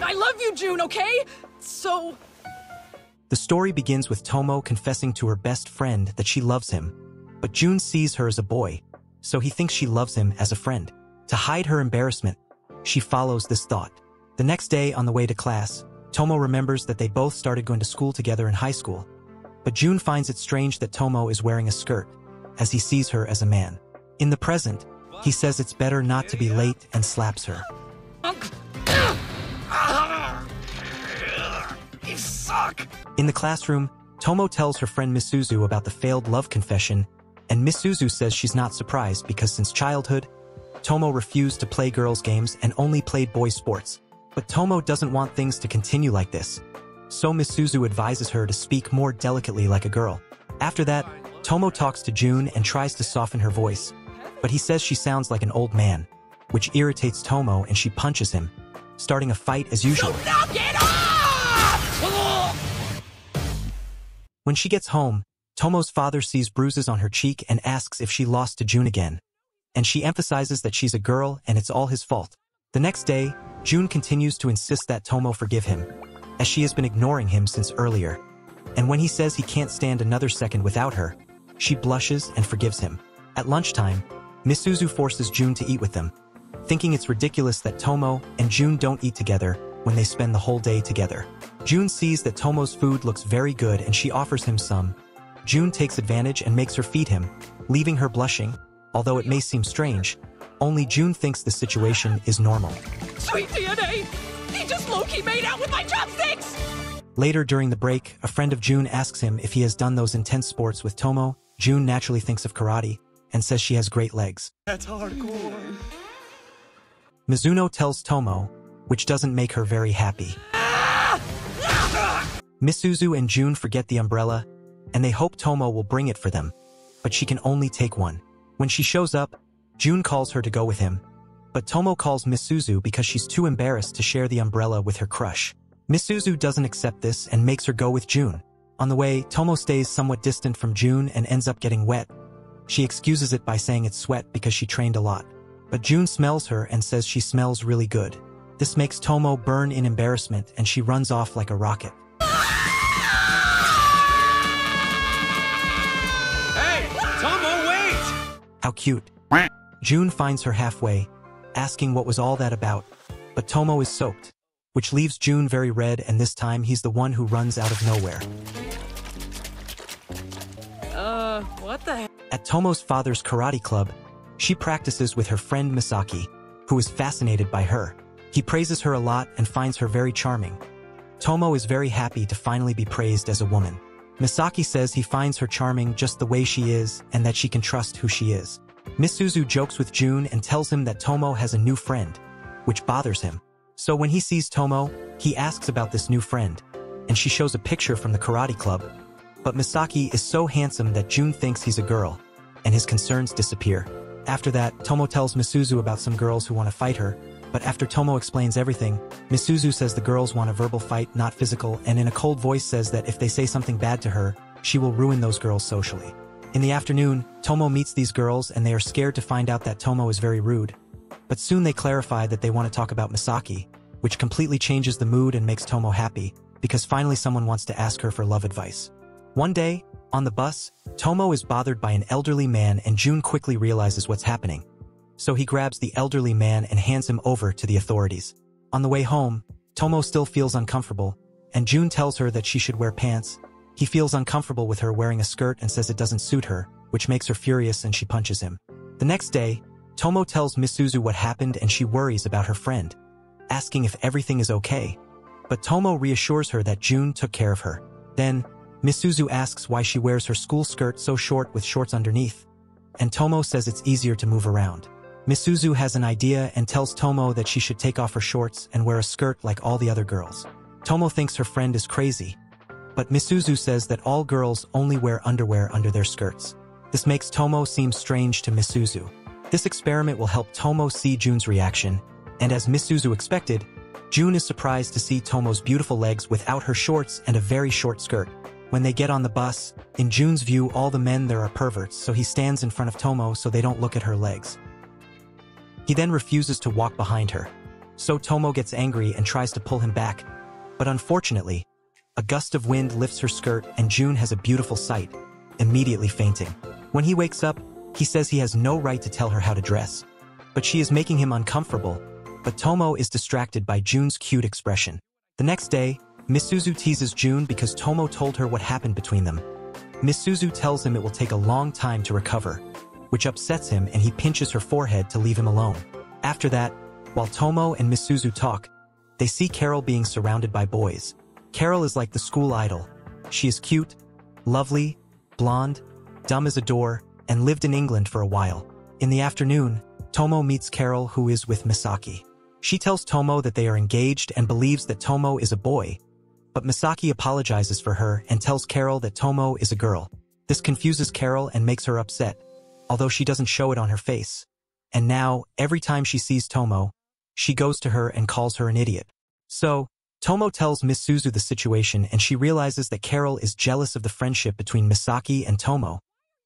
I love you, June, okay? So... The story begins with Tomo confessing to her best friend that she loves him, but June sees her as a boy, so he thinks she loves him as a friend. To hide her embarrassment, she follows this thought. The next day, on the way to class, Tomo remembers that they both started going to school together in high school, but June finds it strange that Tomo is wearing a skirt, as he sees her as a man. In the present, he says it's better not to be late and slaps her. You suck! In the classroom, Tomo tells her friend Misuzu about the failed love confession, and Misuzu says she's not surprised because since childhood, Tomo refused to play girls' games and only played boys' sports. But Tomo doesn't want things to continue like this, so Misuzu advises her to speak more delicately like a girl. After that, Tomo talks to June and tries to soften her voice, but he says she sounds like an old man, which irritates Tomo and she punches him, starting a fight as usual. So knock it off! When she gets home, Tomo's father sees bruises on her cheek and asks if she lost to June again, and she emphasizes that she's a girl and it's all his fault. The next day, June continues to insist that Tomo forgive him, as she has been ignoring him since earlier, and when he says he can't stand another second without her, she blushes and forgives him. At lunchtime, Misuzu forces June to eat with them, thinking it's ridiculous that Tomo and June don't eat together when they spend the whole day together. June sees that Tomo's food looks very good and she offers him some. June takes advantage and makes her feed him, leaving her blushing. Although it may seem strange, only June thinks the situation is normal. Sweet DNA! He just low-key made out with my chopsticks! Later during the break, a friend of June asks him if he has done those intense sports with Tomo. June naturally thinks of karate and says she has great legs. That's hardcore. Mizuno tells Tomo, which doesn't make her very happy. Misuzu and June forget the umbrella, and they hope Tomo will bring it for them, but she can only take one. When she shows up, June calls her to go with him, but Tomo calls Misuzu because she's too embarrassed to share the umbrella with her crush. Misuzu doesn't accept this and makes her go with June. On the way, Tomo stays somewhat distant from June and ends up getting wet. She excuses it by saying it's sweat because she trained a lot, but June smells her and says she smells really good. This makes Tomo burn in embarrassment and she runs off like a rocket. Hey, Tomo, wait! How cute. June finds her halfway, asking what was all that about, but Tomo is soaked, which leaves June very red, and this time he's the one who runs out of nowhere. What the heck? At Tomo's father's karate club, she practices with her friend Misaki, who is fascinated by her. He praises her a lot and finds her very charming. Tomo is very happy to finally be praised as a woman. Misaki says he finds her charming just the way she is and that she can trust who she is. Misuzu jokes with June and tells him that Tomo has a new friend, which bothers him. So when he sees Tomo, he asks about this new friend, and she shows a picture from the karate club. But Misaki is so handsome that June thinks he's a girl, and his concerns disappear. After that, Tomo tells Misuzu about some girls who want to fight her, but after Tomo explains everything, Misuzu says the girls want a verbal fight, not physical, and in a cold voice says that if they say something bad to her, she will ruin those girls socially. In the afternoon, Tomo meets these girls and they are scared to find out that Tomo is very rude. But soon they clarify that they want to talk about Misaki, which completely changes the mood and makes Tomo happy, because finally someone wants to ask her for love advice. One day, on the bus, Tomo is bothered by an elderly man and June quickly realizes what's happening. So he grabs the elderly man and hands him over to the authorities. On the way home, Tomo still feels uncomfortable, and June tells her that she should wear pants. He feels uncomfortable with her wearing a skirt and says it doesn't suit her, which makes her furious and she punches him. The next day, Tomo tells Misuzu what happened and she worries about her friend, asking if everything is okay. But Tomo reassures her that June took care of her. Then, Misuzu asks why she wears her school skirt so short with shorts underneath, and Tomo says it's easier to move around. Misuzu has an idea and tells Tomo that she should take off her shorts and wear a skirt like all the other girls. Tomo thinks her friend is crazy, but Misuzu says that all girls only wear underwear under their skirts. This makes Tomo seem strange to Misuzu. This experiment will help Tomo see June's reaction, and as Misuzu expected, June is surprised to see Tomo's beautiful legs without her shorts and a very short skirt. When they get on the bus, in June's view all the men there are perverts, so he stands in front of Tomo so they don't look at her legs. He then refuses to walk behind her, So Tomo gets angry and tries to pull him back. But unfortunately, a gust of wind lifts her skirt and June has a beautiful sight, immediately fainting. When he wakes up, he says he has no right to tell her how to dress. But she is making him uncomfortable, but Tomo is distracted by June's cute expression. The next day, Misuzu teases June because Tomo told her what happened between them. Misuzu tells him it will take a long time to recover, which upsets him and he pinches her forehead to leave him alone. After that, while Tomo and Misuzu talk, they see Carol being surrounded by boys. Carol is like the school idol. She is cute, lovely, blonde, dumb as a door, and lived in England for a while. In the afternoon, Tomo meets Carol, who is with Misaki. She tells Tomo that they are engaged and believes that Tomo is a boy, but Misaki apologizes for her and tells Carol that Tomo is a girl. This confuses Carol and makes her upset, although she doesn't show it on her face. And now, every time she sees Tomo, she goes to her and calls her an idiot. So, Tomo tells Misuzu the situation and she realizes that Carol is jealous of the friendship between Misaki and Tomo,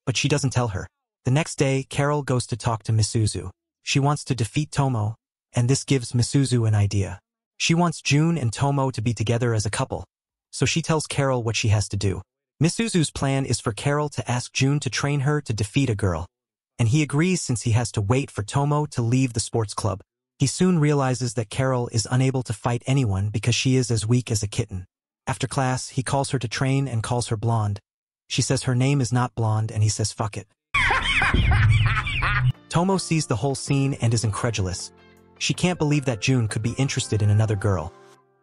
but she doesn't tell her. The next day, Carol goes to talk to Misuzu. She wants to defeat Tomo, and this gives Misuzu an idea. She wants June and Tomo to be together as a couple, so she tells Carol what she has to do. Misuzu's plan is for Carol to ask June to train her to defeat a girl, and he agrees since he has to wait for Tomo to leave the sports club. He soon realizes that Carol is unable to fight anyone because she is as weak as a kitten. After class, he calls her to train and calls her blonde. She says her name is not blonde and he says fuck it. Tomo sees the whole scene and is incredulous. She can't believe that June could be interested in another girl.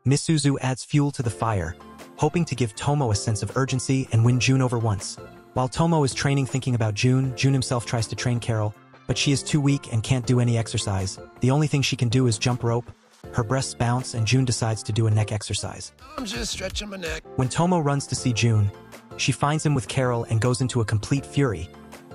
Misuzu adds fuel to the fire, hoping to give Tomo a sense of urgency and win June over once. While Tomo is training thinking about June, June himself tries to train Carol, but she is too weak and can't do any exercise. The only thing she can do is jump rope. Her breasts bounce and June decides to do a neck exercise. I'm just stretching my neck. When Tomo runs to see June, she finds him with Carol and goes into a complete fury.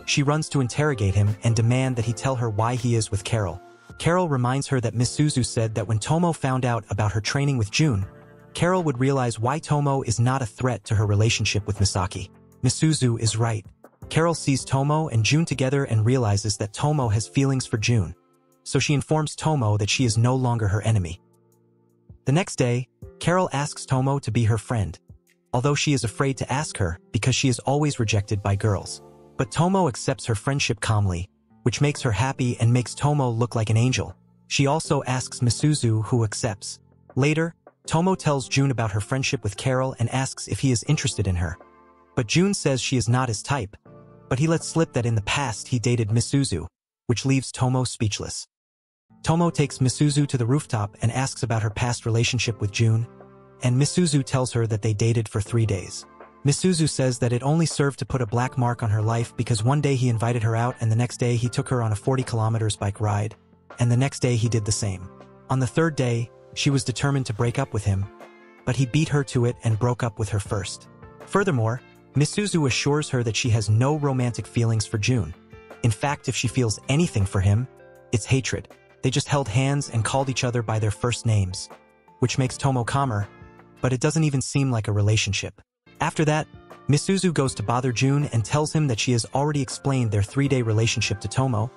She runs to interrogate him and demand that he tell her why he is with Carol. Carol reminds her that Misuzu said that when Tomo found out about her training with June, Carol would realize why Tomo is not a threat to her relationship with Misaki. Misuzu is right. Carol sees Tomo and June together and realizes that Tomo has feelings for June, so she informs Tomo that she is no longer her enemy. The next day, Carol asks Tomo to be her friend, although she is afraid to ask her because she is always rejected by girls. But Tomo accepts her friendship calmly, which makes her happy and makes Tomo look like an angel. She also asks Misuzu, who accepts. Later, Tomo tells June about her friendship with Carol and asks if he is interested in her. But June says she is not his type, but he lets slip that in the past he dated Misuzu, which leaves Tomo speechless. Tomo takes Misuzu to the rooftop and asks about her past relationship with June, and Misuzu tells her that they dated for 3 days. Misuzu says that it only served to put a black mark on her life because one day he invited her out and the next day he took her on a 40 kilometers bike ride, and the next day he did the same. On the third day, she was determined to break up with him, but he beat her to it and broke up with her first. Furthermore, Misuzu assures her that she has no romantic feelings for June. In fact, if she feels anything for him, it's hatred. They just held hands and called each other by their first names, which makes Tomo calmer, but it doesn't even seem like a relationship. After that, Misuzu goes to bother June and tells him that she has already explained their 3-day relationship to Tomo,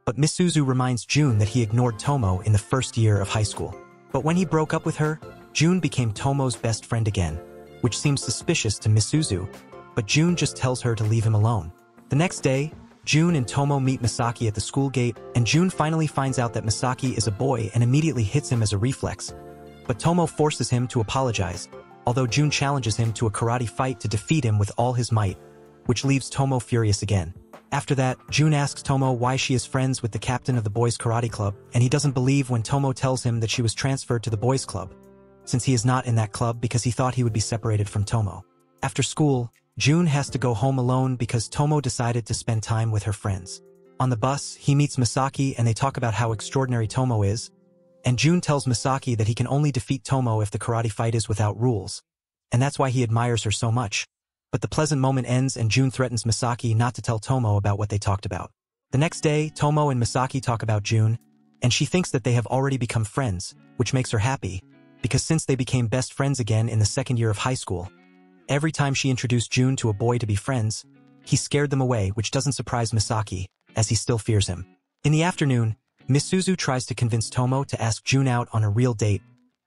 but Misuzu reminds June that he ignored Tomo in the first year of high school. But when he broke up with her, June became Tomo's best friend again, which seems suspicious to Misuzu, but June just tells her to leave him alone. The next day, June and Tomo meet Misaki at the school gate, and June finally finds out that Misaki is a boy and immediately hits him as a reflex. But Tomo forces him to apologize, although June challenges him to a karate fight to defeat him with all his might, which leaves Tomo furious again. After that, June asks Tomo why she is friends with the captain of the boys' karate club, and he doesn't believe when Tomo tells him that she was transferred to the boys' club, since he is not in that club because he thought he would be separated from Tomo. After school, June has to go home alone because Tomo decided to spend time with her friends. On the bus, he meets Misaki and they talk about how extraordinary Tomo is, and June tells Misaki that he can only defeat Tomo if the karate fight is without rules, and that's why he admires her so much. But the pleasant moment ends and June threatens Misaki not to tell Tomo about what they talked about. The next day, Tomo and Misaki talk about June, and she thinks that they have already become friends, which makes her happy, because since they became best friends again in the second year of high school, every time she introduced June to a boy to be friends, he scared them away, which doesn't surprise Misaki, as he still fears him. In the afternoon, Misuzu tries to convince Tomo to ask June out on a real date,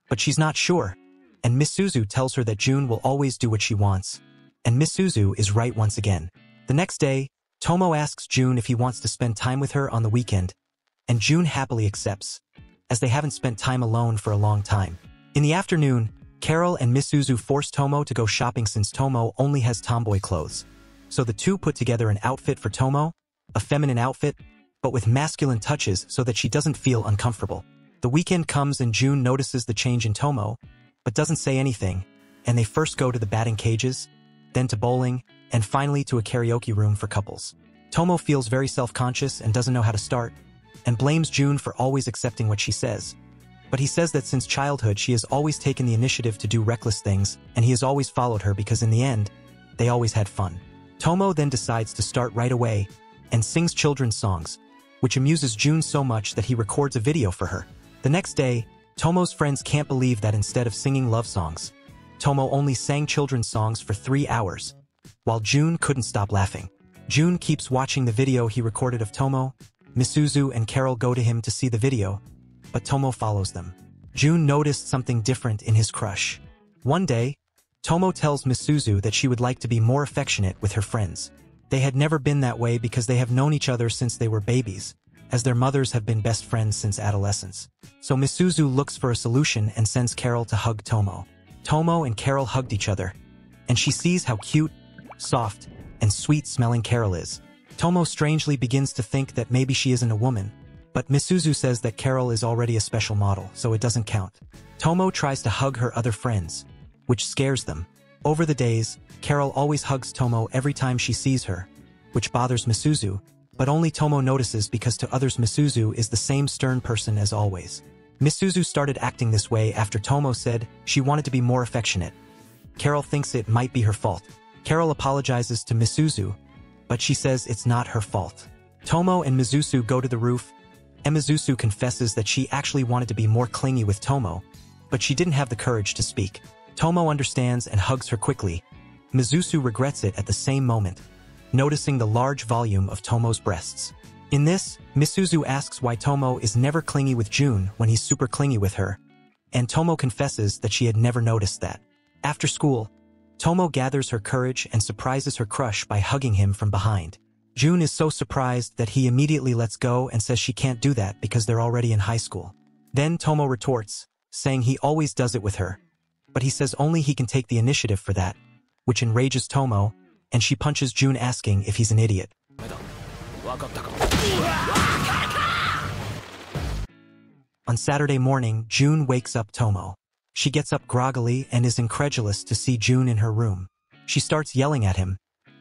but she's not sure, and Misuzu tells her that June will always do what she wants. And Misuzu is right once again. The next day, Tomo asks June if he wants to spend time with her on the weekend, and June happily accepts, as they haven't spent time alone for a long time. In the afternoon, Carol and Misuzu force Tomo to go shopping since Tomo only has tomboy clothes. So the two put together an outfit for Tomo, a feminine outfit, but with masculine touches so that she doesn't feel uncomfortable. The weekend comes and June notices the change in Tomo, but doesn't say anything, and they first go to the batting cages, then to bowling, and finally to a karaoke room for couples. Tomo feels very self-conscious and doesn't know how to start, and blames June for always accepting what she says. But he says that since childhood she has always taken the initiative to do reckless things, and he has always followed her because in the end, they always had fun. Tomo then decides to start right away and sings children's songs, which amuses June so much that he records a video for her. The next day, Tomo's friends can't believe that instead of singing love songs, Tomo only sang children's songs for 3 hours, while June couldn't stop laughing. June keeps watching the video he recorded of Tomo. Misuzu and Carol go to him to see the video, but Tomo follows them. June noticed something different in his crush. One day, Tomo tells Misuzu that she would like to be more affectionate with her friends. They had never been that way because they have known each other since they were babies, as their mothers have been best friends since adolescence. So Misuzu looks for a solution and sends Carol to hug Tomo. Tomo and Carol hugged each other, and she sees how cute, soft, and sweet-smelling Carol is. Tomo strangely begins to think that maybe she isn't a woman, but Misuzu says that Carol is already a special model, so it doesn't count. Tomo tries to hug her other friends, which scares them. Over the days, Carol always hugs Tomo every time she sees her, which bothers Misuzu, but only Tomo notices because to others Misuzu is the same stern person as always. Misuzu started acting this way after Tomo said she wanted to be more affectionate. Carol thinks it might be her fault. Carol apologizes to Misuzu, but she says it's not her fault. Tomo and Mizuzu go to the roof, and Mizuzu confesses that she actually wanted to be more clingy with Tomo, but she didn't have the courage to speak. Tomo understands and hugs her quickly. Mizuzu regrets it at the same moment, noticing the large volume of Tomo's breasts. In this, Misuzu asks why Tomo is never clingy with June when he's super clingy with her, and Tomo confesses that she had never noticed that. After school, Tomo gathers her courage and surprises her crush by hugging him from behind. June is so surprised that he immediately lets go and says she can't do that because they're already in high school. Then Tomo retorts, saying he always does it with her, but he says only he can take the initiative for that, which enrages Tomo, and she punches June asking if he's an idiot. On Saturday morning, June wakes up Tomo. She gets up groggily and is incredulous to see June in her room. She starts yelling at him,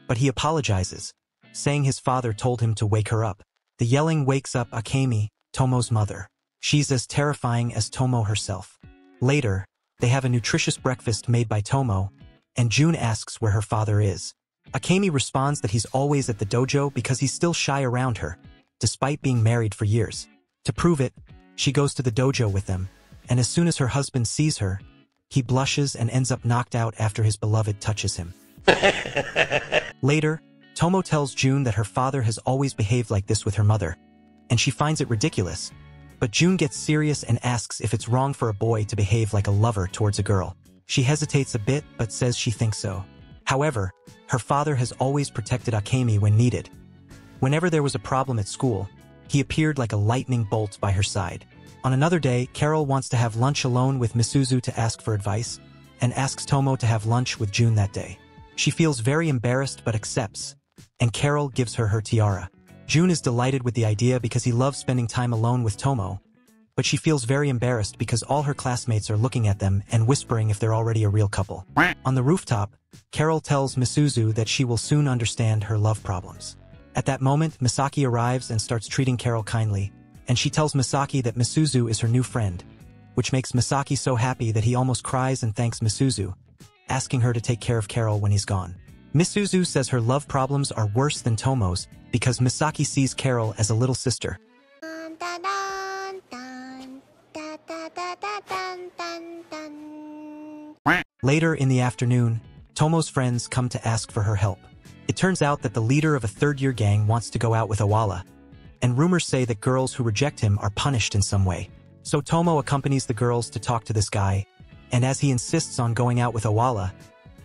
but he apologizes, saying his father told him to wake her up. The yelling wakes up Akemi, Tomo's mother. She's as terrifying as Tomo herself. Later, they have a nutritious breakfast made by Tomo, and June asks where her father is. Akemi responds that he's always at the dojo because he's still shy around her, despite being married for years. To prove it, she goes to the dojo with them, and as soon as her husband sees her, he blushes and ends up knocked out after his beloved touches him. Later, Tomo tells June that her father has always behaved like this with her mother, and she finds it ridiculous. But June gets serious and asks if it's wrong for a boy to behave like a lover towards a girl. She hesitates a bit but says she thinks so. However, her father has always protected Akemi when needed. Whenever there was a problem at school, he appeared like a lightning bolt by her side. On another day, Carol wants to have lunch alone with Misuzu to ask for advice, and asks Tomo to have lunch with June that day. She feels very embarrassed but accepts, and Carol gives her her tiara. June is delighted with the idea because he loves spending time alone with Tomo, but she feels very embarrassed because all her classmates are looking at them and whispering if they're already a real couple. On the rooftop, Carol tells Misuzu that she will soon understand her love problems. At that moment, Misaki arrives and starts treating Carol kindly, and she tells Misaki that Misuzu is her new friend, which makes Misaki so happy that he almost cries and thanks Misuzu, asking her to take care of Carol when he's gone. Misuzu says her love problems are worse than Tomo's because Misaki sees Carol as a little sister. Later in the afternoon, Tomo's friends come to ask for her help. It turns out that the leader of a third-year gang wants to go out with Awala, and rumors say that girls who reject him are punished in some way. So Tomo accompanies the girls to talk to this guy, and as he insists on going out with Owala,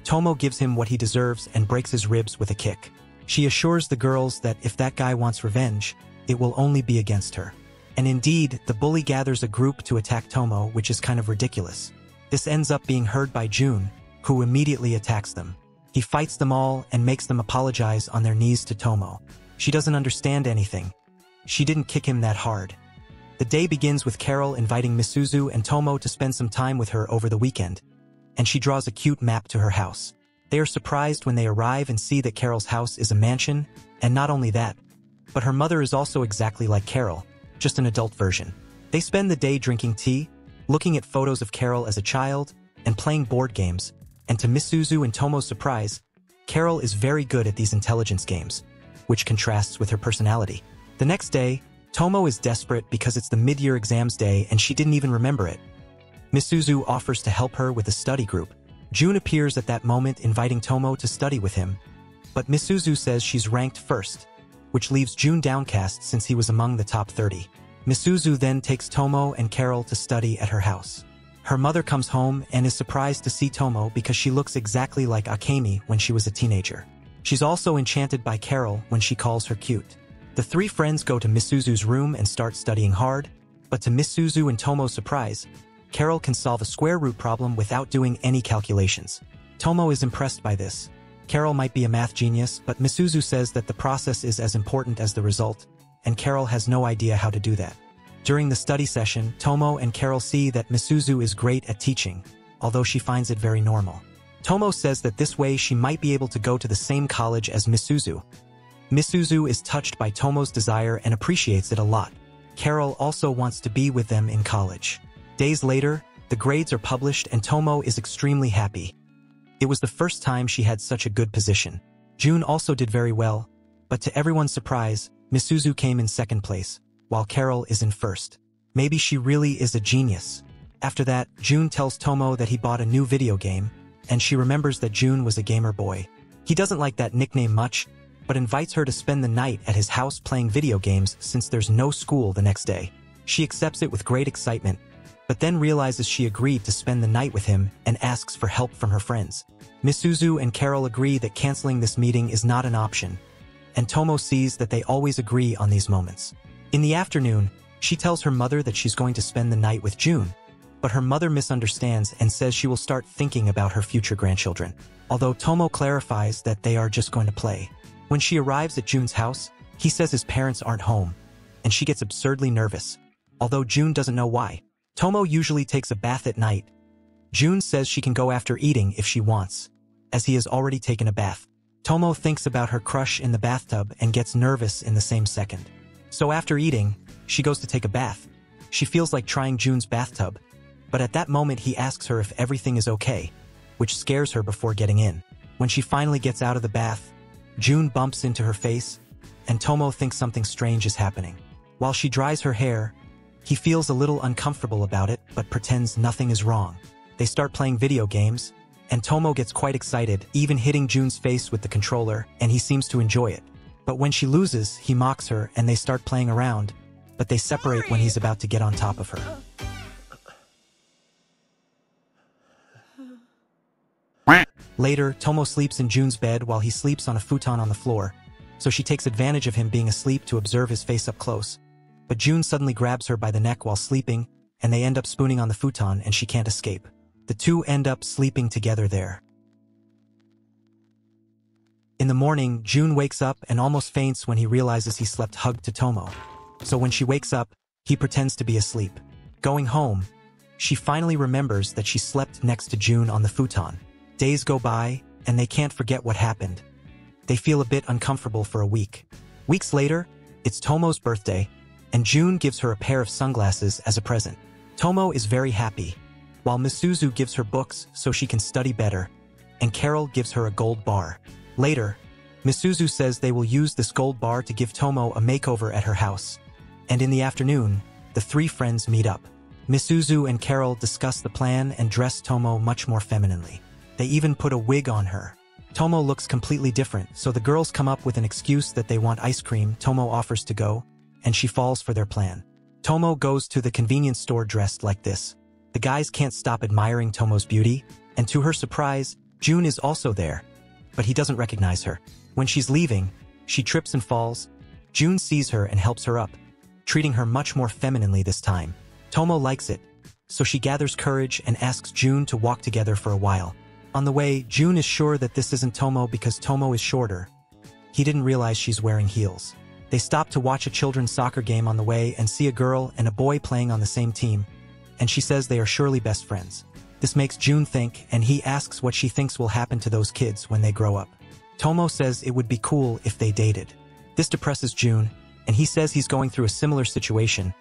Tomo gives him what he deserves and breaks his ribs with a kick. She assures the girls that if that guy wants revenge, it will only be against her. And indeed, the bully gathers a group to attack Tomo, which is kind of ridiculous. This ends up being heard by June, who immediately attacks them. He fights them all and makes them apologize on their knees to Tomo. She doesn't understand anything. She didn't kick him that hard. The day begins with Carol inviting Misuzu and Tomo to spend some time with her over the weekend, and she draws a cute map to her house. They are surprised when they arrive and see that Carol's house is a mansion, and not only that, but her mother is also exactly like Carol, just an adult version. They spend the day drinking tea, looking at photos of Carol as a child, and playing board games, and to Misuzu and Tomo's surprise, Carol is very good at these intelligence games, which contrasts with her personality. The next day, Tomo is desperate because it's the mid-year exams day and she didn't even remember it. Misuzu offers to help her with the study group. June appears at that moment inviting Tomo to study with him, but Misuzu says she's ranked first, which leaves June downcast since he was among the top 30. Misuzu then takes Tomo and Carol to study at her house. Her mother comes home and is surprised to see Tomo because she looks exactly like Akemi when she was a teenager. She's also enchanted by Carol when she calls her cute. The three friends go to Misuzu's room and start studying hard, but to Misuzu and Tomo's surprise, Carol can solve a square root problem without doing any calculations. Tomo is impressed by this. Carol might be a math genius, but Misuzu says that the process is as important as the result, and Carol has no idea how to do that. During the study session, Tomo and Carol see that Misuzu is great at teaching, although she finds it very normal. Tomo says that this way she might be able to go to the same college as Misuzu. Misuzu is touched by Tomo's desire and appreciates it a lot. Carol also wants to be with them in college. Days later, the grades are published and Tomo is extremely happy. It was the first time she had such a good position. June also did very well, but to everyone's surprise, Misuzu came in second place, while Carol is in first. Maybe she really is a genius. After that, June tells Tomo that he bought a new video game, and she remembers that June was a gamer boy. He doesn't like that nickname much, but invites her to spend the night at his house playing video games since there's no school the next day. She accepts it with great excitement, but then realizes she agreed to spend the night with him and asks for help from her friends. Misuzu and Carol agree that canceling this meeting is not an option, and Tomo sees that they always agree on these moments. In the afternoon, she tells her mother that she's going to spend the night with June, but her mother misunderstands and says she will start thinking about her future grandchildren, although Tomo clarifies that they are just going to play. When she arrives at June's house, he says his parents aren't home, and she gets absurdly nervous, although June doesn't know why. Tomo usually takes a bath at night. June says she can go after eating if she wants, as he has already taken a bath. Tomo thinks about her crush in the bathtub and gets nervous in the same second. So after eating, she goes to take a bath. She feels like trying June's bathtub, but at that moment he asks her if everything is okay, which scares her before getting in. When she finally gets out of the bath, June bumps into her face, and Tomo thinks something strange is happening. While she dries her hair, he feels a little uncomfortable about it, but pretends nothing is wrong. They start playing video games, and Tomo gets quite excited, even hitting June's face with the controller, and he seems to enjoy it. But when she loses, he mocks her and they start playing around, but they separate when he's about to get on top of her. Later, Tomo sleeps in June's bed while he sleeps on a futon on the floor, so she takes advantage of him being asleep to observe his face up close. But June suddenly grabs her by the neck while sleeping, and they end up spooning on the futon and she can't escape. The two end up sleeping together there. In the morning, June wakes up and almost faints when he realizes he slept hugged to Tomo. So when she wakes up, he pretends to be asleep. Going home, she finally remembers that she slept next to June on the futon. Days go by, and they can't forget what happened. They feel a bit uncomfortable for a week. Weeks later, it's Tomo's birthday, and June gives her a pair of sunglasses as a present. Tomo is very happy, while Misuzu gives her books so she can study better, and Carol gives her a gold bar. Later, Misuzu says they will use this gold bar to give Tomo a makeover at her house, and in the afternoon, the three friends meet up. Misuzu and Carol discuss the plan and dress Tomo much more femininely. They even put a wig on her. Tomo looks completely different, so the girls come up with an excuse that they want ice cream. Tomo offers to go, and she falls for their plan. Tomo goes to the convenience store dressed like this. The guys can't stop admiring Tomo's beauty, and to her surprise, June is also there. But he doesn't recognize her. When she's leaving, she trips and falls. June sees her and helps her up, treating her much more femininely this time. Tomo likes it, so she gathers courage and asks June to walk together for a while. On the way, June is sure that this isn't Tomo because Tomo is shorter. He didn't realize she's wearing heels. They stop to watch a children's soccer game on the way and see a girl and a boy playing on the same team, and she says they are surely best friends. This makes June think, and he asks what she thinks will happen to those kids when they grow up. Tomo says it would be cool if they dated. This depresses June, and he says he's going through a similar situation,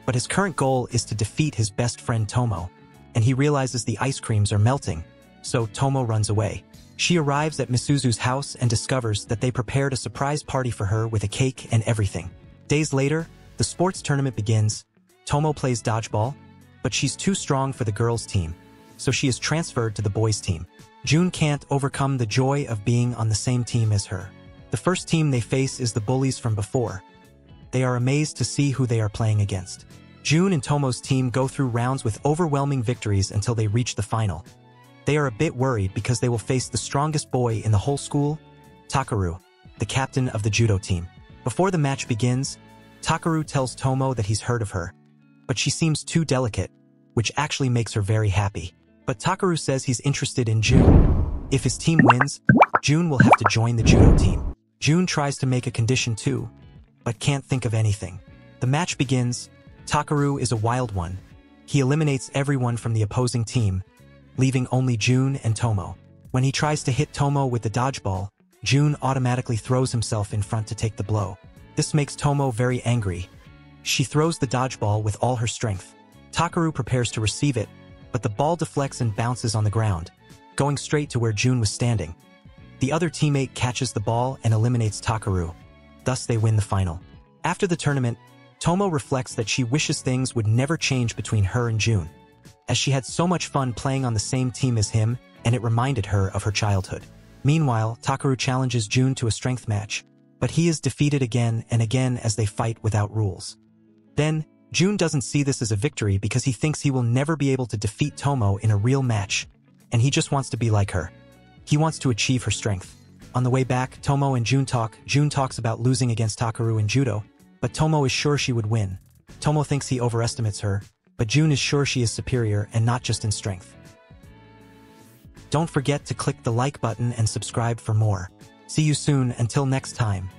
but his current goal is to defeat his best friend Tomo, and he realizes the ice creams are melting, so Tomo runs away. She arrives at Misuzu's house and discovers that they prepared a surprise party for her with a cake and everything. Days later, the sports tournament begins. Tomo plays dodgeball, but she's too strong for the girls' team, so she is transferred to the boys' team. June can't overcome the joy of being on the same team as her. The first team they face is the bullies from before. They are amazed to see who they are playing against. June and Tomo's team go through rounds with overwhelming victories until they reach the final. They are a bit worried because they will face the strongest boy in the whole school, Takeru, the captain of the judo team. Before the match begins, Takeru tells Tomo that he's heard of her, but she seems too delicate, which actually makes her very happy. But Takeru says he's interested in June. If his team wins, June will have to join the judo team. June tries to make a condition too, but can't think of anything. The match begins. Takeru is a wild one. He eliminates everyone from the opposing team, leaving only June and Tomo. When he tries to hit Tomo with the dodgeball, June automatically throws himself in front to take the blow. This makes Tomo very angry. She throws the dodgeball with all her strength. Takeru prepares to receive it, but the ball deflects and bounces on the ground, going straight to where June was standing. The other teammate catches the ball and eliminates Takeru. Thus they win the final. After the tournament, Tomo reflects that she wishes things would never change between her and June, as she had so much fun playing on the same team as him, and it reminded her of her childhood. Meanwhile, Takeru challenges June to a strength match, but he is defeated again and again as they fight without rules. Then, June doesn't see this as a victory because he thinks he will never be able to defeat Tomo in a real match, and he just wants to be like her. He wants to achieve her strength. On the way back, Tomo and June talk. June talks about losing against Takeru in judo, but Tomo is sure she would win. Tomo thinks he overestimates her, but June is sure she is superior and not just in strength. Don't forget to click the like button and subscribe for more. See you soon. Until next time.